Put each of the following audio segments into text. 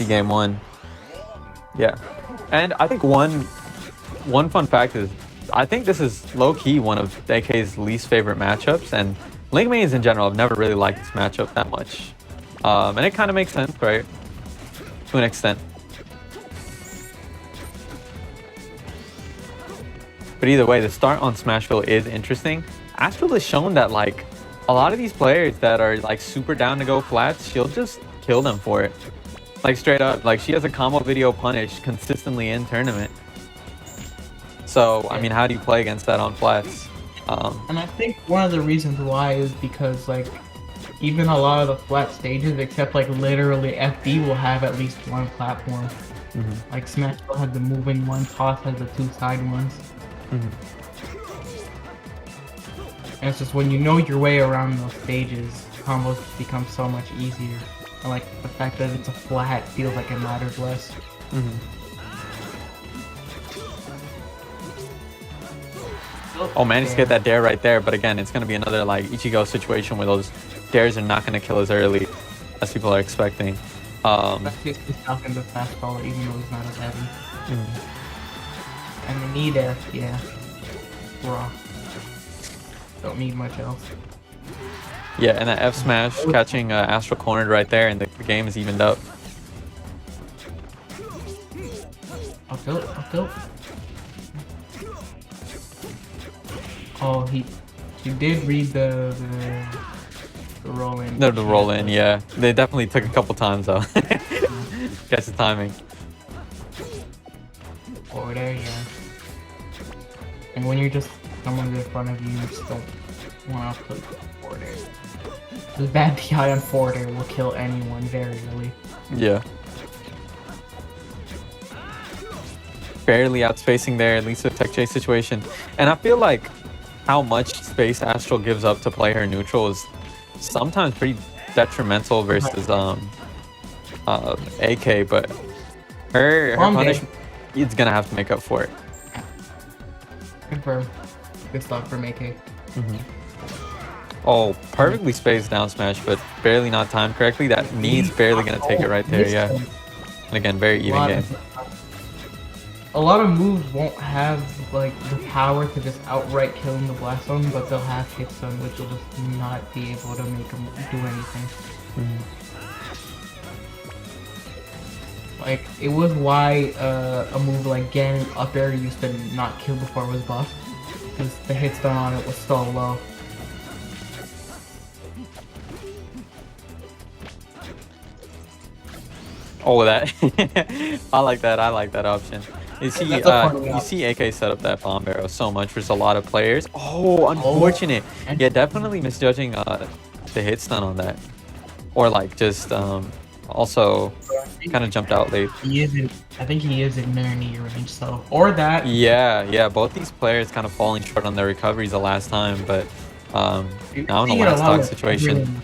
160 game 1. Yeah. And I think one fun fact is I think this is low-key one of AK's least favorite matchups, and Link mains in general have never really liked this matchup that much. And it kind of makes sense, right? To an extent. But either way, the start on Smashville is interesting. Astral has shown that like a lot of these players that are like super down to go flats, she'll just kill them for it. Like straight up, like she has a combo video punish consistently in tournament. So, I mean, how do you play against that on flats? And I think one of the reasons why is because like even a lot of the flat stages, except like literally FD will have at least one platform. Like Smashville has the moving one, Toss has the 2 side ones. And it's just when you know your way around those stages, combos become so much easier. And like the fact that it's a flat feels like it matters less. Oh, managed to get that dare right there, but again, it's going to be another like Ichigo situation where those dares are not going to kill as early as people are expecting. He's Falcon the fastball even though he's not as heavy. And the knee there, yeah. Raw. Don't need much else. Yeah, and that F smash catching Astral cornered right there, and the game is evened up. I'll tilt. Oh, he did read the roll in. No, the roll in, yeah. They definitely took a couple times though. Guess the timing. Forward air, yeah. And when you're just someone in front of you, you just don't want to put forward air. The bad PI on forward air will kill anyone very early. Yeah. Barely outspacing there, at least with tech chase situation. And I feel like how much space Astral gives up to play her neutral is sometimes pretty detrimental versus AK, but her punish is gonna have to make up for it. Confirm. Good stuff from AK. Oh, perfectly spaced down smash, but barely not timed correctly. That knee's barely gonna take it right there, yeah. And again, very even game. A lot of moves won't have like the power to just outright kill in the blast zone, but they'll have hit stun, which will just not be able to make them do anything. Like it was why a move like Ganon up air used to not kill before it was buffed, because the hit stun on it was so low. Oh, that I like that. I like that option. You see AK set up that bomb barrel so much versus a lot of players. Oh, unfortunate. Yeah, definitely misjudging the hit stun on that. Or like just also kind of jumped out late. I think he is in their knee range, so or that. Yeah, both these players kind of falling short on their recoveries the last time, but now in a last stock situation.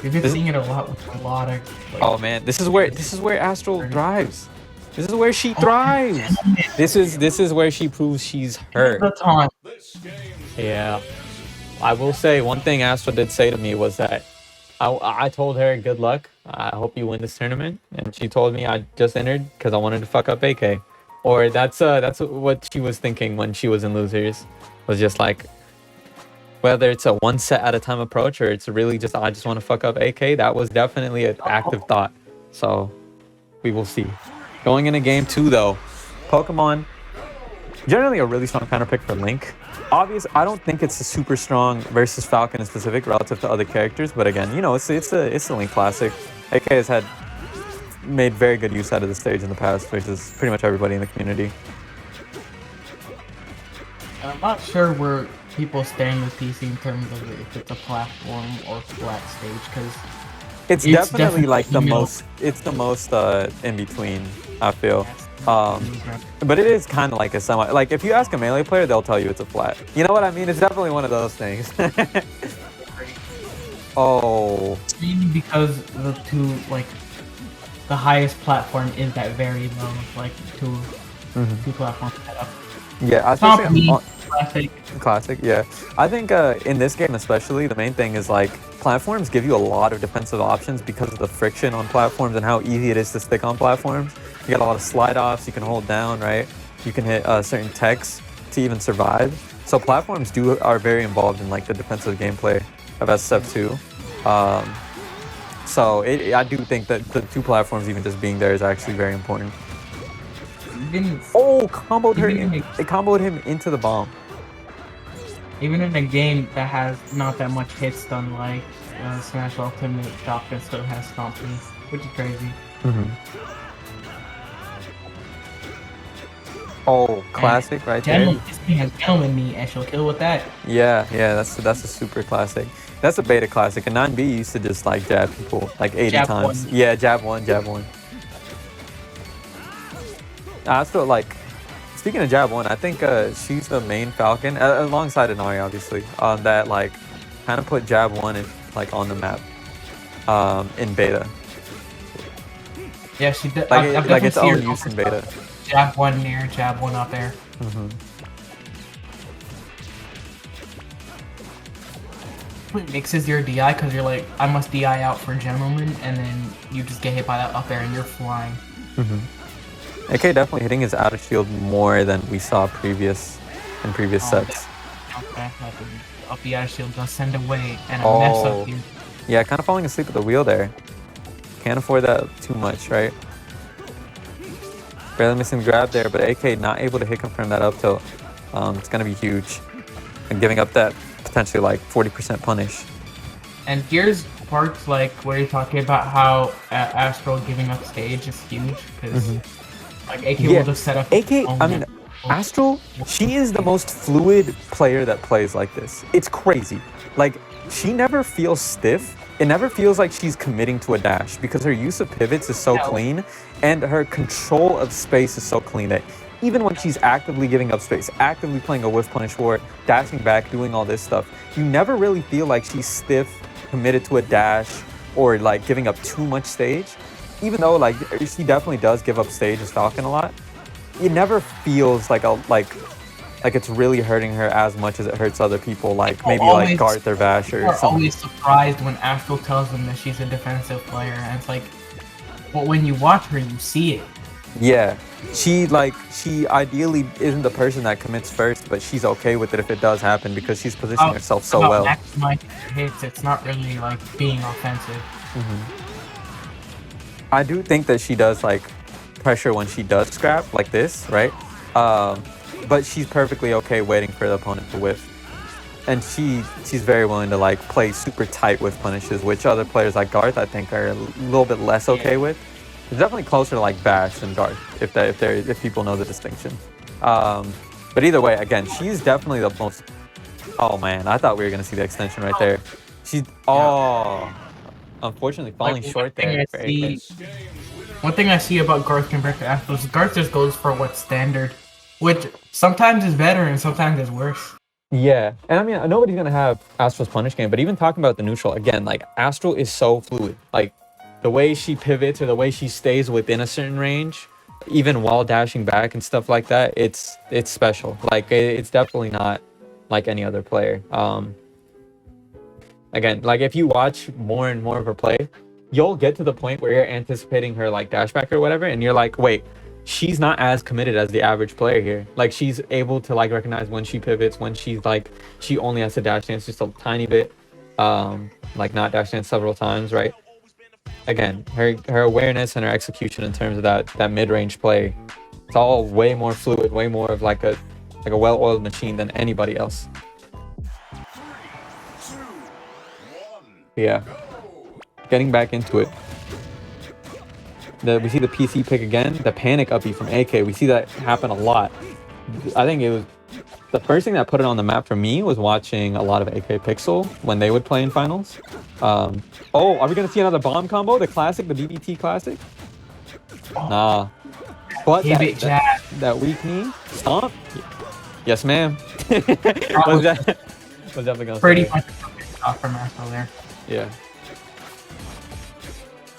You've been seeing it a lot with a lot of. Like, oh man, this is where Astral thrives. This is where she thrives. This is where she proves she's her. Yeah, I will say one thing Astral did say to me was that I told her good luck. I hope you win this tournament, and she told me I just entered because I wanted to fuck up AK. Or that's what she was thinking when she was in losers. Was just like whether it's a one set at a time approach or it's really just I just want to fuck up AK. That was definitely an active thought. So we will see. Going into game 2 though, Pokemon, generally a really strong counter pick for Link. Obviously, I don't think it's a super strong versus Falcon in specific relative to other characters, but again, you know, it's a Link classic. AK has made very good use out of the stage in the past versus pretty much everybody in the community. I'm not sure where people stand with PC in terms of if it's a platform or flat stage, because it's definitely like the most. It's the most in between, I feel. But it is kind of like a semi. Like if you ask a melee player, they'll tell you it's a flat. You know what I mean? It's definitely one of those things. Oh. Maybe because the two, like, the highest platform is that very low, like two platform setup. Yeah, I Top think me, classic. classic. Yeah, I think in this game especially, the main thing is like platforms give you a lot of defensive options because of the friction on platforms and how easy it is to stick on platforms. You got a lot of slide offs. You can hold down, right? You can hit certain techs to even survive. So platforms are very involved in like the defensive gameplay of SSF2. So I do think that the 2 platforms even just being there is actually very important. Comboed her in. They comboed him into the bomb. Even in a game that has not that much hit stun like Smash Ultimate, Shotgun still has stomped me, which is crazy. Oh, classic right there. This thing has gentleman knee, and she'll kill with that. Yeah, that's a super classic. That's a beta classic. And 9B used to just like jab people like 80 Jab times. one. Yeah, jab one. I still like. Speaking of jab one, I think she's the main Falcon alongside Inari, obviously. That like kind of put jab one in, like on the map in beta. Yeah, she did. Like its own use in beta. Jab one near, jab one up there. It mixes your DI because you're like, I must DI out for gentleman, and then you just get hit by that up there and you're flying. AK definitely hitting his outer shield more than we saw in previous sets. Okay, up the outer shield does send away, and a mess up here. Yeah, kind of falling asleep at the wheel there. Can't afford that too much, right? Barely missing the grab there, but AK not able to hit confirm that up tilt. It's gonna be huge, and giving up that potentially like 40% punish. And here's parts like where you're talking about how Astral giving up stage is huge because like AK will just set up. Astral, she is the most fluid player that plays like this. It's crazy. Like she never feels stiff. It never feels like she's committing to a dash because her use of pivots is so clean and her control of space is so clean that even when she's actively giving up space, actively playing a whiff punish war, dashing back, doing all this stuff, you never really feel like she's stiff, committed to a dash, or like giving up too much stage. Even though like she definitely does give up stage as Falcon a lot, it never feels like it's really hurting her as much as it hurts other people, like maybe like Garth or Vash or something. We're always surprised when Astral tells them that she's a defensive player, and it's like, but when you watch her, you see it. Yeah, she ideally isn't the person that commits first, but she's okay with it if it does happen because she's positioning herself so well. Maximizing her hits, it's not really like being offensive. I do think that she does like pressure when she does scrap like this, right? But she's perfectly okay waiting for the opponent to whiff. And she's very willing to like play super tight with punishes, which other players like Garth I think are a little bit less okay with. It's definitely closer to like Bash than Garth, if people know the distinction. But either way, again, she's definitely the most. Oh man, I thought we were gonna see the extension right there. She's unfortunately falling short there. One thing I see about Garth compared to Astral is Garth just goes for what's standard, which sometimes is better and sometimes is worse. Yeah, and I mean, nobody's gonna have Astral's punish game, but even talking about the neutral, again, like Astral is so fluid. Like the way she pivots or the way she stays within a certain range, even while dashing back and stuff like that, it's special. Like it's definitely not like any other player. Again, like if you watch more and more of her play, you'll get to the point where you're anticipating her like dash back or whatever, and you're like, wait, she's not as committed as the average player here. Like she's able to like recognize when she pivots, when she's like she only has to dash dance just a tiny bit, like not dash dance several times, right? Again, her awareness and her execution in terms of that mid-range play, it's all way more fluid, way more of like a well-oiled machine than anybody else. Yeah, getting back into it. We see the PC pick again, the panic uppie from AK. We see that happen a lot. I think it was the first thing that put it on the map for me was watching a lot of AK Pixel when they would play in finals. Oh, are we gonna see another bomb combo? The classic, the BBT classic? Nah. But that weak knee stomp? Yes, ma'am. was definitely gonna pretty much off from Astral there. Yeah.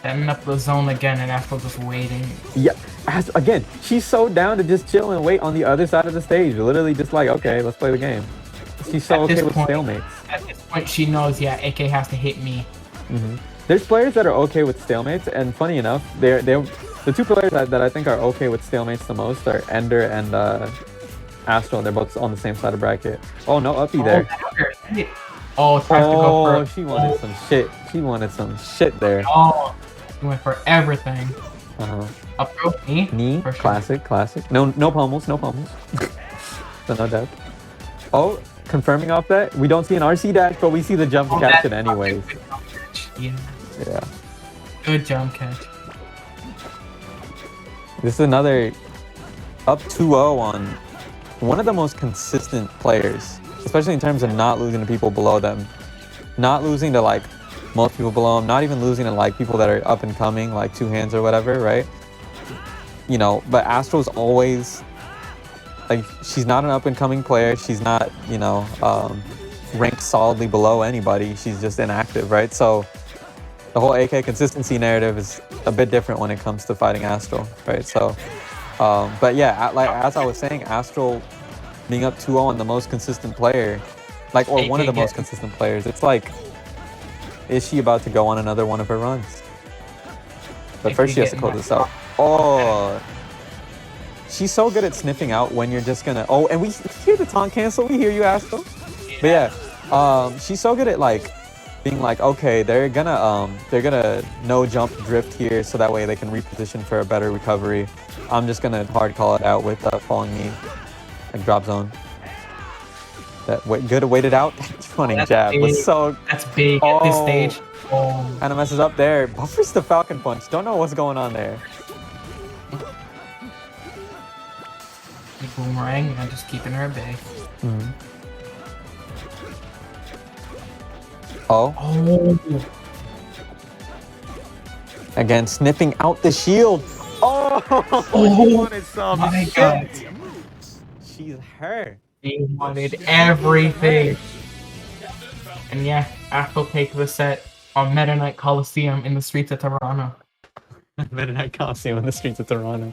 setting up the zone again, and Astral just waiting. Yeah, again, she's so down to just chill and wait on the other side of the stage. Literally just like, okay, let's play the game. She's so okay with stalemates. At this point, she knows, yeah, AK has to hit me. There's players that are okay with stalemates, and funny enough, the two players that I think are okay with stalemates the most are Ender and Astral. They're both on the same side of bracket. Oh, no uppy there. Oh, tries to go for. She wanted some shit. She wanted some shit there. Oh, she went for everything. Up throw, knee, sure. classic. No pummels. So no depth. Oh, confirming off that. We don't see an RC dash, but we see the jump catch it anyways. Yeah. Good jump catch. This is another up 2-0 on one of the most consistent players, especially in terms of not losing to people below them. Not losing to like most people below them, not even losing to like people that are up and coming, like two hands or whatever, right? You know, but Astral's always like, she's not an up and coming player. She's not, you know, ranked solidly below anybody. She's just inactive, right? So the whole AK consistency narrative is a bit different when it comes to fighting Astral, right? So, but yeah, like as I was saying, Astral being up 2-0 on the most consistent player, like, or one of the most consistent players, it's like, is she about to go on another one of her runs? But first she has to close this out. Oh, she's so good at sniffing out when you're just gonna, oh, and we hear the taunt cancel. We hear you, Astral. But yeah, she's so good at like being like, okay, they're gonna no jump drift here, so that way they can reposition for a better recovery. I'm just gonna hard call it out with falling knee, like drop zone. That good waited out. Funny jab big. was so. That's big at this stage. Oh. Kind of messes up there. Buffers the Falcon punch. Don't know what's going on there. Boomerang and just keeping her at bay. Oh. Again, sniffing out the shield. Oh, he wanted some shit. She's her. He wanted everything. And yeah, Astral take the set on Meta Knight Coliseum in the streets of Toronto. Meta Knight Coliseum in the streets of Toronto.